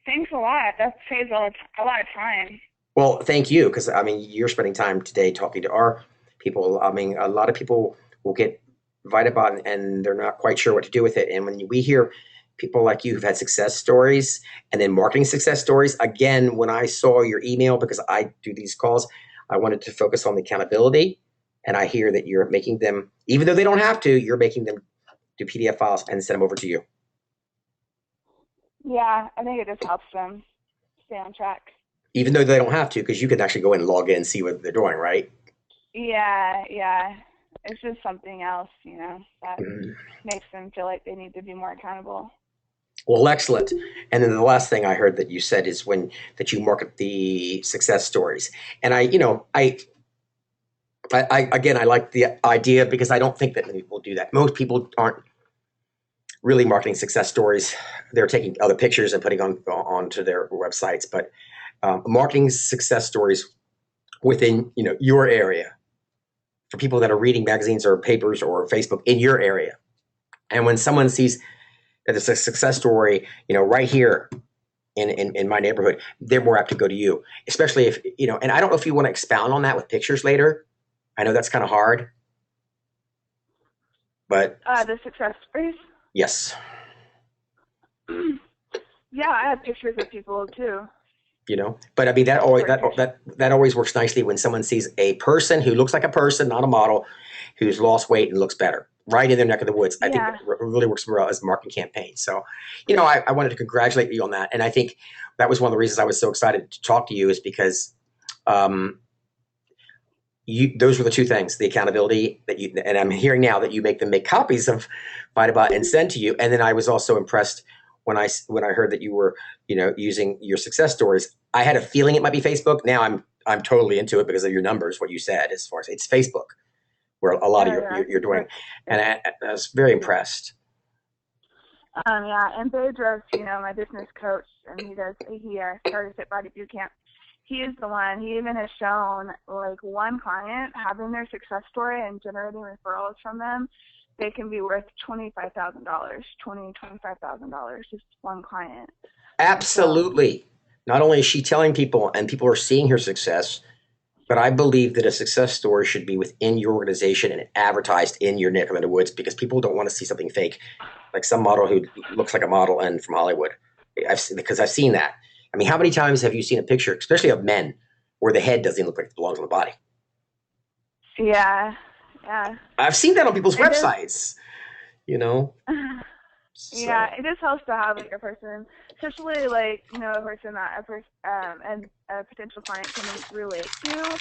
D: Thanks a lot. That saves a lot of time.
A: Well, thank you, because I mean, you're spending time today talking to our people. I mean, a lot of people will get Vitabot and they're not quite sure what to do with it. And when we hear people like you who've had success stories and then marketing success stories, again, when I saw your email, because I do these calls, I wanted to focus on the accountability. And I hear that you're making them, even though they don't have to, you're making them do PDF files and send them over to you.
D: Yeah, I think it just helps them stay on track.
A: Even though they don't have to, because you can actually go in and log in and see what they're doing, right?
D: Yeah. It's just something else, that makes them feel like they need to be more accountable.
A: Well, excellent. And then the last thing I heard that you said is that you market the success stories. And I again, I like the idea because I don't think that many people do that. Most people aren't really marketing success stories. They're taking other pictures and putting onto their websites, but marketing success stories within your area for people that are reading magazines or papers or Facebook in your area. And when someone sees that it's a success story, right here in my neighborhood, they're more apt to go to you, especially if, and I don't know if you want to expound on that with pictures later. I know that's kind of hard, but.
D: The success stories?
A: Yes.
D: Yeah, I have pictures of people too.
A: But I mean, that always works nicely when someone sees a person who looks like a person, not a model, who's lost weight and looks better, right in their neck of the woods. I think that really works well as a marketing campaign. So, I wanted to congratulate you on that. And I think that was one of the reasons I was so excited to talk to you is because those were the two things, the accountability and I'm hearing now that you make them make copies of Vitabot and send to you. And then I was also impressed when I heard that you were, using your success stories. I had a feeling it might be Facebook. Now I'm totally into it because of your numbers, what you said, as far as it's Facebook, where a lot of you're doing. And I was very impressed.
D: Yeah, and Bedros, my business coach, and he started Fit Body Boot Camp. He is the one. He even has shown one client having their success story and generating referrals from them. They can be worth $25,000, just one client.
A: Absolutely. So, not only is she telling people and people are seeing her success, but I believe that a success story should be within your organization and advertised in your neck of the woods because people don't want to see something fake, like some model who looks like a model and from Hollywood. I've seen that. I mean, how many times have you seen a picture, especially of men, where the head doesn't look like it belongs on the body?
D: Yeah.
A: I've seen that on people's websites, So.
D: Yeah, it just helps to have a person, especially a person that and a potential client can relate to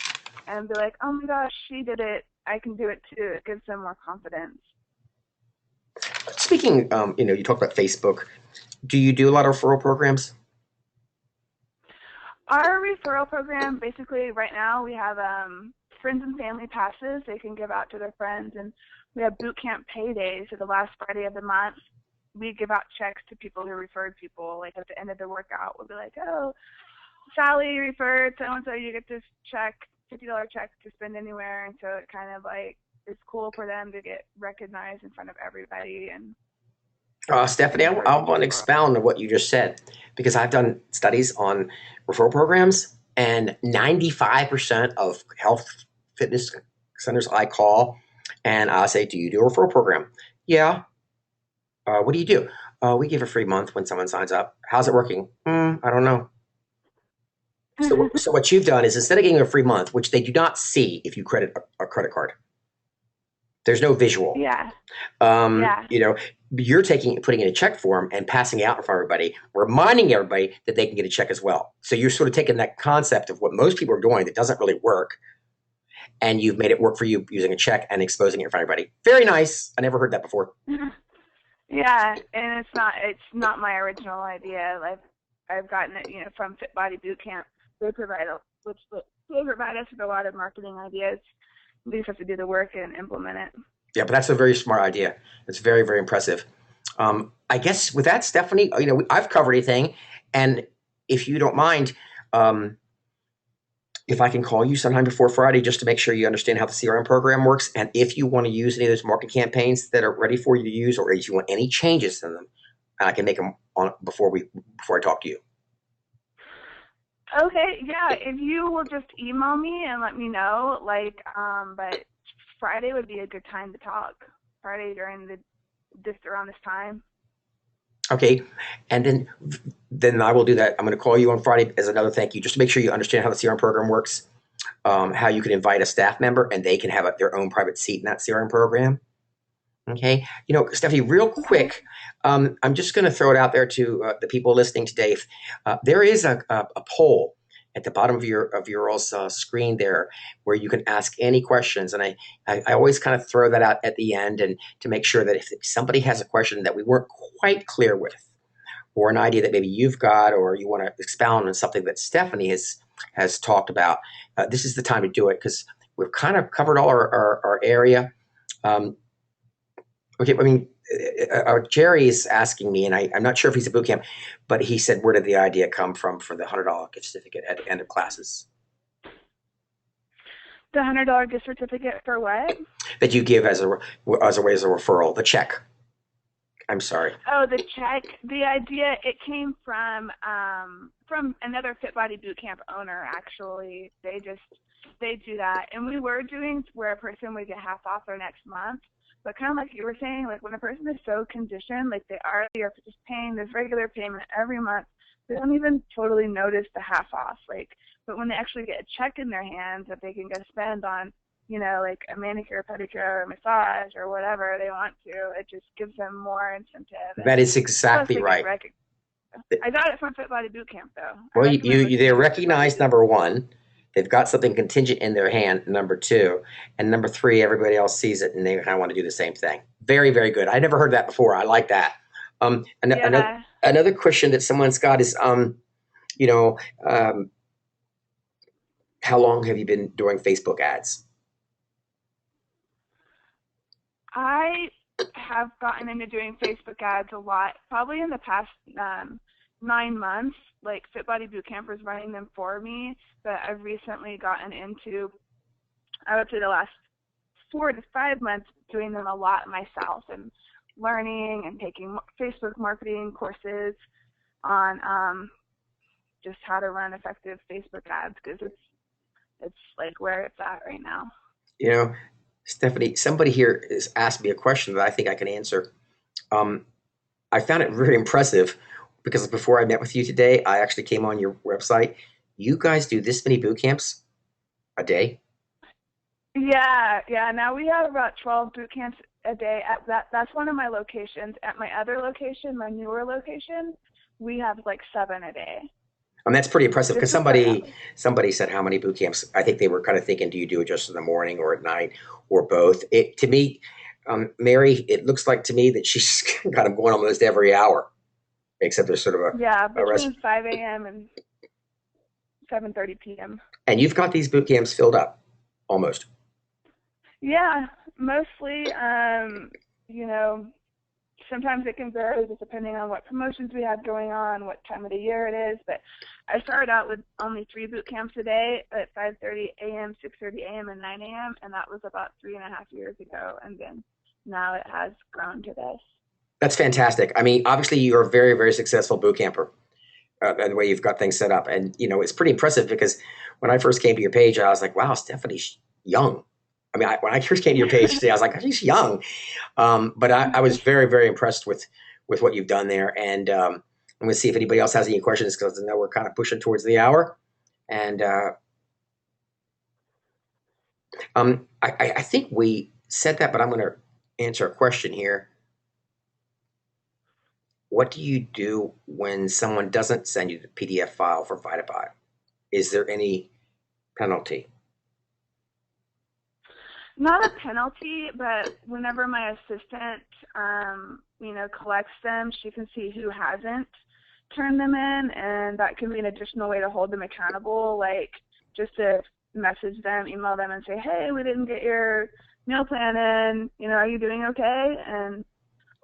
D: and be like, oh my gosh, she did it, I can do it too. It gives them more confidence.
A: Speaking, you talked about Facebook. Do you do a lot of referral programs?
D: Our referral program, basically, right now we have friends and family passes they can give out to their friends, and we have boot camp paydays. So the last Friday of the month, we give out checks to people who referred people. Like at the end of the workout, we'll be like, oh, Sally referred so-and-so, you get this check, $50 check to spend anywhere. And so it kind of it's cool for them to get recognized in front of everybody. And
A: Stephanie, I want to expound on what you just said because I've done studies on referral programs, and 95% of health fitness centers I call and I say, do you do a referral program? Yeah. What do you do? We give a free month when someone signs up. How's it working? I don't know. So what you've done is instead of getting a free month, which they do not see if you credit a credit card, there's no visual.
D: Yeah.
A: You're putting in a check form and passing it out in front of everybody, reminding everybody that they can get a check as well. So you're sort of taking that concept of what most people are doing that doesn't really work, and you've made it work for you using a check and exposing it in front of everybody. Very nice. I never heard that before.
D: Yeah, and it's not my original idea. I've gotten it, from Fit Body Boot Camp. They provide us with a lot of marketing ideas. We just have to do the work and implement it.
A: Yeah, but that's a very smart idea. It's very, very impressive. I guess with that, Stephanie, I've covered anything. And if you don't mind, if I can call you sometime before Friday just to make sure you understand how the CRM program works. And if you want to use any of those marketing campaigns that are ready for you to use, or if you want any changes in them, and I can make them on before I talk to you.
D: Okay, yeah, if you will just email me and let me know, but Friday would be a good time to talk. Friday just around this time.
A: Okay, and then I will do that. I'm going to call you on Friday as another thank you, just to make sure you understand how the CRM program works, how you can invite a staff member and they can have their own private seat in that CRM program. Okay, Stephanie, real
D: Okay.
A: quick, I'm just going to throw it out there to the people listening today. There is a poll at the bottom of your all's screen there where you can ask any questions, and I always kind of throw that out at the end, and to make sure that if somebody has a question that we weren't quite clear with, or an idea that maybe you've got, or you want to expound on something that Stephanie has talked about, this is the time to do it, because we've kind of covered all our area. Okay, I mean, Jerry is asking me, and I'm not sure if he's a boot camp, but he said, where did the idea come from for the $100 gift certificate at the end of classes?
D: The $100 gift certificate for what?
A: That you give as a way as a referral, the check. I'm sorry.
D: Oh, the check. The idea, it came from another Fit Body Bootcamp owner, actually. They do that. And we were doing where a person would get half off their next month. But kind of like you were saying, like when a person is so conditioned, like they already are just paying this regular payment every month, they don't even totally notice the half off. But when they actually get a check in their hands that they can go spend on, like a manicure, pedicure, or massage, or whatever they want to, it just gives them more incentive.
A: That is exactly right.
D: I got it from Fit Body Bootcamp, though.
A: Well, they're recognized, number one. They've got something contingent in their hand, number two. And number three, everybody else sees it and they kind of want to do the same thing. Very, very good. I never heard that before. I like that. Another question that someone's got is, how long have you been doing Facebook ads?
D: I have gotten into doing Facebook ads a lot, probably in the past 9 months. Like Fit Body Bootcamp was running them for me, but I've recently gotten into, I would say the last 4 to 5 months, doing them a lot myself and learning and taking Facebook marketing courses on just how to run effective Facebook ads, because it's like where it's at right now.
A: Stephanie, somebody here has asked me a question that I think I can answer. I found it very impressive because before I met with you today, I actually came on your website. You guys do this many boot camps a day?
D: Yeah. Now we have about 12 boot camps a day. That's one of my locations. At my other location, my newer location, we have like 7 a day.
A: And that's pretty impressive, because somebody said how many boot camps. I think they were kind of thinking, do you do it just in the morning or at night or both? To me, Mary, it looks like to me that she's kind of going almost every hour, except there's sort of
D: between 5 a.m. and 7:30 p.m.
A: And you've got these boot camps filled up, almost.
D: Yeah, mostly. Sometimes it can vary just depending on what promotions we have going on, what time of the year it is. But I started out with only 3 boot camps a day at 5:30 a.m., 6:30 a.m., and 9 a.m., and that was about 3.5 years ago. And then now it has grown to this.
A: That's fantastic. I mean, obviously you're a very, very successful boot camper, the way you've got things set up. And, it's pretty impressive, because when I first came to your page, I was like, wow, Stephanie's young. I mean, when I first came to your page today, I was like, she's young. But I was very, very impressed with what you've done there. And I'm going to see if anybody else has any questions, because I know we're kind of pushing towards the hour. And I think we said that, but I'm going to answer a question here. What do you do when someone doesn't send you the PDF file for VitaBot? Is there any penalty?
D: Not a penalty, but whenever my assistant, collects them, she can see who hasn't turned them in, and that can be an additional way to hold them accountable, like just to message them, email them, and say, hey, we didn't get your meal plan in, are you doing okay?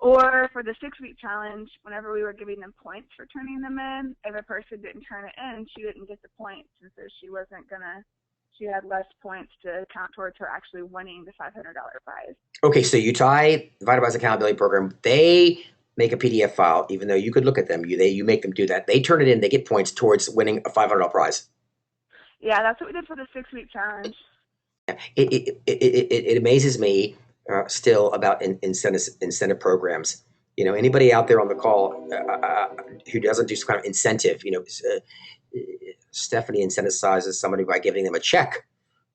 D: Or for the 6-week challenge, whenever we were giving them points for turning them in, if a person didn't turn it in, she didn't get the points, and so she had less points to count towards her actually winning the $500 prize.
A: Okay, so you tie VitaBot's accountability program. They make a PDF file, even though you could look at them. You make them do that. They turn it in. They get points towards winning a $500 prize.
D: Yeah, that's what we did for the 6-week challenge.
A: It amazes me still about incentive programs. Anybody out there on the call who doesn't do some kind of incentive, Stephanie incentivizes somebody by giving them a check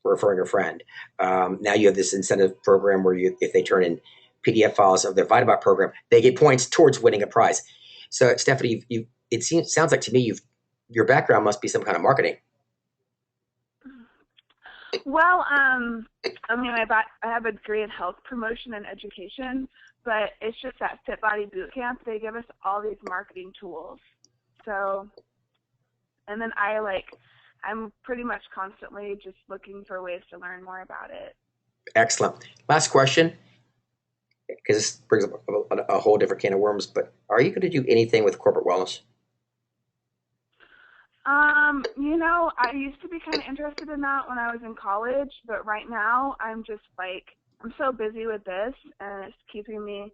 A: for referring a friend. Now you have this incentive program where if they turn in PDF files of their VitaBot program, they get points towards winning a prize. So Stephanie, sounds like to me your background must be some kind of marketing.
D: Well, I have a degree in health promotion and education, but it's just that Fit Body Bootcamp, they give us all these marketing tools. So, and then I'm pretty much constantly just looking for ways to learn more about it.
A: Excellent. Last question, because this brings up a whole different can of worms, but are you going to do anything with corporate wellness?
D: I used to be kind of interested in that when I was in college, but right now I'm just I'm so busy with this, and it's keeping me,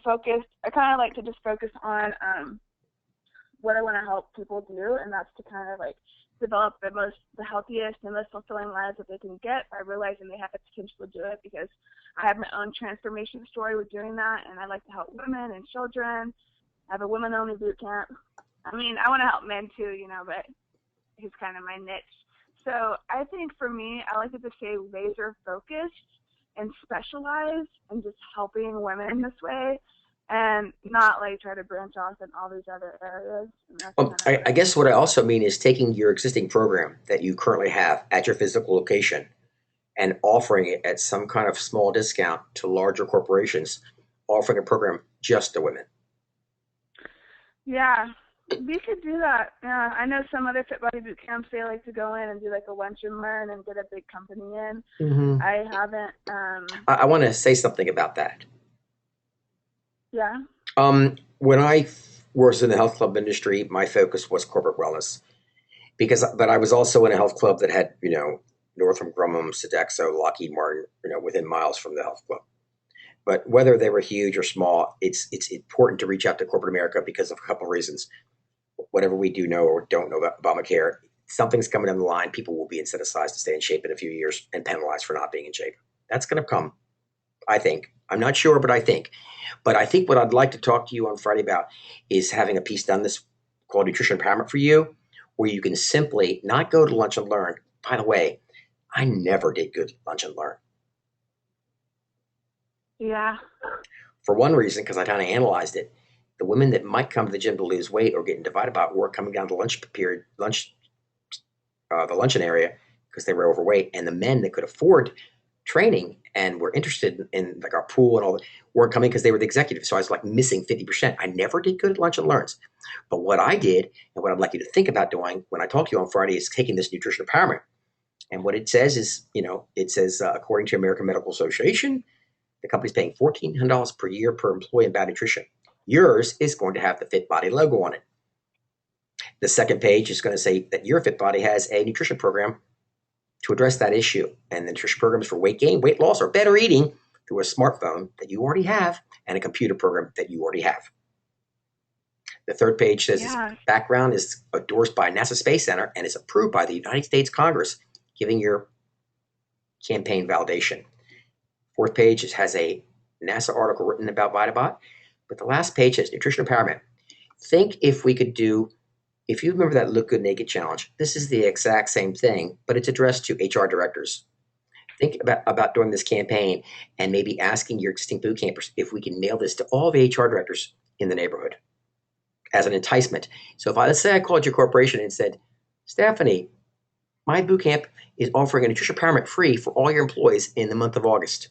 D: focused. I kind of like to just focus on what I want to help people do, and that's to kind of develop the healthiest and most fulfilling lives that they can get by realizing they have the potential to do it, because I have my own transformation story with doing that, and I like to help women and children. I have a women-only boot camp. I want to help men too, but it's kind of my niche. So I think for me, I like to just stay laser focused and specialized and just helping women in this way, and not try to branch off in all these other areas.
A: Well, I guess what I also mean is taking your existing program that you currently have at your physical location and offering it at some kind of small discount to larger corporations, offering a program just to women.
D: Yeah, we could do that. Yeah, I know some other Fit Body boot camps, they like to go in and do a lunch and learn and get a big company in.
A: Mm-hmm.
D: I haven't.
A: I want to say something about that.
D: Yeah.
A: When I was in the health club industry, my focus was corporate wellness, but I was also in a health club that had, Northrop Grumman, Sodexo, Lockheed Martin, within miles from the health club. But whether they were huge or small, it's important to reach out to corporate America because of a couple of reasons. Whatever we do know or don't know about Obamacare, something's coming down the line. People will be incentivized to stay in shape in a few years and penalized for not being in shape. That's going to come, I think. I'm not sure, but I think. But I think what I'd like to talk to you on Friday about is having a piece done this called Nutrition Empowerment for You, where you can simply not go to lunch and learn. By the way, I never did good lunch and learn.
D: Yeah.
A: For one reason, because I kind of analyzed it, the women that might come to the gym to lose weight or getting divided by were coming down to the luncheon area because they were overweight, and the men that could afford training and were interested in our pool and all that weren't coming because they were the executives. So I was missing 50%. I never did good at lunch and learns. But what I did, and what I'd like you to think about doing when I talk to you on Friday, is taking this nutrition empowerment. And what it says is, according to American Medical Association, the company's paying $1,400 per year per employee in bad nutrition. Yours is going to have the Fit Body logo on it. The second page is going to say that your Fit Body has a nutrition program to address that issue. And the nutrition programs for weight gain, weight loss, or better eating through a smartphone that you already have and a computer program that you already have. The third page says Its background is endorsed by NASA Space Center and is approved by the United States Congress, giving your campaign validation. Fourth page has a NASA article written about VitaBot, but the last page says Nutrition Empowerment. Think if you remember that Look Good Naked challenge, this is the exact same thing, but it's addressed to HR directors. Think about doing this campaign and maybe asking your existing boot campers if we can mail this to all the HR directors in the neighborhood as an enticement. So let's say I called your corporation and said, Stephanie, my boot camp is offering a nutrition empowerment free for all your employees in the month of August.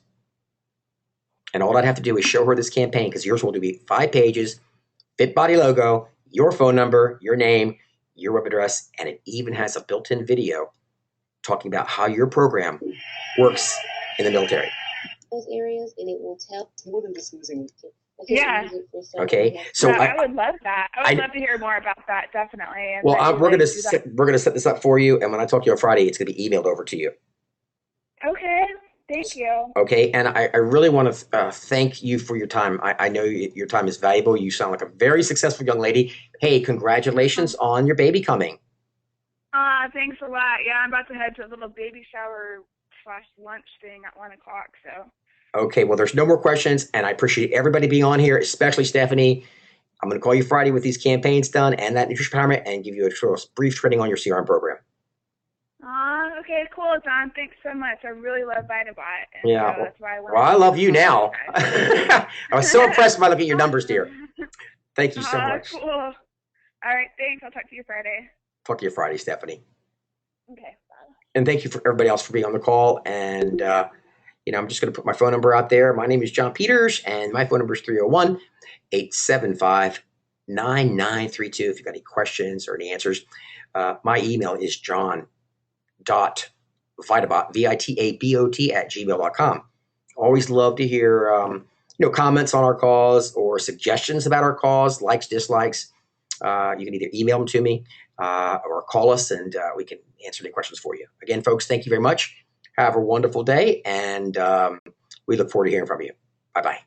A: And all I'd have to do is show her this campaign, because yours will be 5 pages, Fit Body logo, your phone number, your name, your web address, and it even has a built-in video talking about how your program works in the military.
C: Those areas, and it will tell more than just using.
D: Yeah.
A: Okay. So
D: I would love that. I would love to hear more about that, definitely. And
A: well, we're gonna set this up for you, and when I talk to you on Friday, it's gonna be emailed over to you.
D: Okay. Thank you.
A: Okay, and I really want to thank you for your time. I know your time is valuable. You sound like a very successful young lady. Hey, congratulations on your baby coming.
D: Thanks a lot. Yeah, I'm about to head to a little baby shower / lunch thing at 1 o'clock. So.
A: Okay, well, there's no more questions, and I appreciate everybody being on here, especially Stephanie. I'm going to call you Friday with these campaigns done and that nutrition empowerment, and give you a brief training on your CRM program.
D: Okay, cool, John. Thanks so much. I really love VitaBot, and
A: Yeah,
D: so that's why I wanted
A: well, I
D: to
A: love you now.
D: guys.
A: I was so impressed by looking at your numbers, dear. Thank you so much.
D: Cool. All right, thanks. I'll talk to you Friday.
A: Talk to you Friday, Stephanie.
D: Okay, bye.
A: And thank you for everybody else for being on the call. And, I'm just going to put my phone number out there. My name is John Peters, and my phone number is 301-875-9932. If you've got any questions or any answers, my email is john.vitabot, VITABOT @gmail.com. Always love to hear, comments on our calls or suggestions about our calls, likes, dislikes. You can either email them to me or call us, and we can answer any questions for you. Again, folks, thank you very much. Have a wonderful day, and we look forward to hearing from you. Bye-bye.